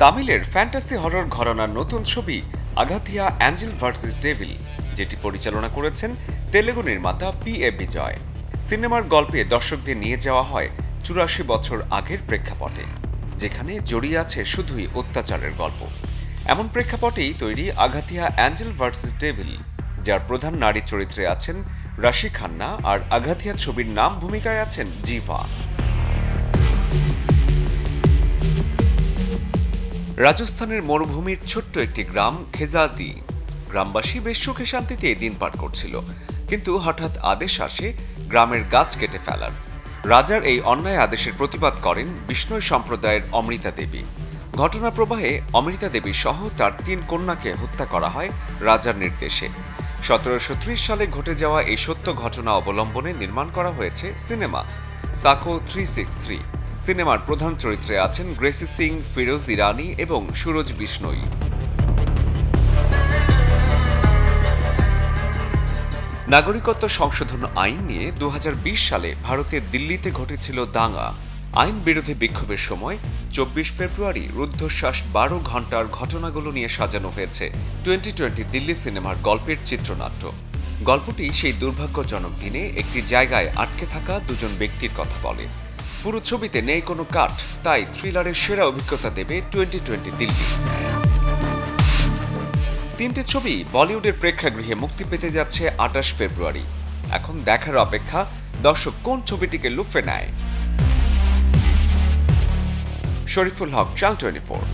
তামিলের fantasy horror ঘরানার নতুন ছবি আগাথিয়া অ্যাঞ্জেল ভার্সেস ডেভিল, যেটি পরিচালনা করেছেন তেলেগু নির্মাতা পি.এ. বিজয়। সিনেমার গল্পে দর্শকদের নিয়ে যাওয়া হয় ৮৪ বছর আগের প্রেক্ষাপটে, যেখানে জড়িয়ে আছে শুধুই অত্যাচারের গল্প। এমন প্রেক্ষাপটেই তৈরি আগাথিয়া অ্যাঞ্জেল ভার্সেস ডেভিল, যার প্রধান নারী চরিত্রে আছেন রাশি খান্না, আর আগাথিয়া ছবির নাম ভূমিকায় আছেন জিভা। রাজস্থানের মরুভূমির ছোট্ট একটি গ্রাম খেজাদি। গ্রামবাসী বেশ সুখে শান্তিতে দিন পার করছিল, কিন্তু হঠাৎ আদেশ আসে গ্রামের গাছ কেটে ফেলার। রাজার এই অন্যায় আদেশের প্রতিবাদ করেন বিষ্ণুই সম্প্রদায়ের অমৃতা দেবী। ঘটনা প্রবাহে অমৃতা দেবী সহ তার ৩ কন্যাকে হত্যা করা হয় রাজার নির্দেশে। ১৭৩০ সালে ঘটে যাওয়া এই সত্য ঘটনা অবলম্বনে নির্মাণ করা হয়েছে সিনেমা সাকো 363। সিনেমার প্রধান চরিত্রে আছেন গ্রেসি সিং, ফিরোজ ইরানি এবং সুরজ বিষ্ণই। নাগরিকত্ব সংশোধন আইন নিয়ে ২০২০ সালে ভারতের দিল্লিতে ঘটেছিল দাঙ্গা। আইন বিরোধী বিক্ষোভের সময় ২৪ ফেব্রুয়ারি রুদ্ধশ্বাস ১২ ঘণ্টার ঘটনাগুলো নিয়ে সাজানো হয়েছে 2020 দিল্লি সিনেমার গল্পের চিত্রনাট্য। গল্পটি সেই দুর্ভাগ্যজনক দিনে একটি জায়গায় আটকে থাকা দুজন ব্যক্তির কথা বলে। পুরো ছবিতে নেই কোনো কাট, তাই থ্রিলারের সেরা অভিজ্ঞতা দেবে 2020 দিল্লি। ৩টে ছবি বলিউডের প্রেক্ষাগৃহে মুক্তি পেতে যাচ্ছে ২৮ ফেব্রুয়ারি। এখন দেখার অপেক্ষা দর্শক কোন ছবিটিকে লুফে নেয়। শরীফুল হক, চ্যানেল 24।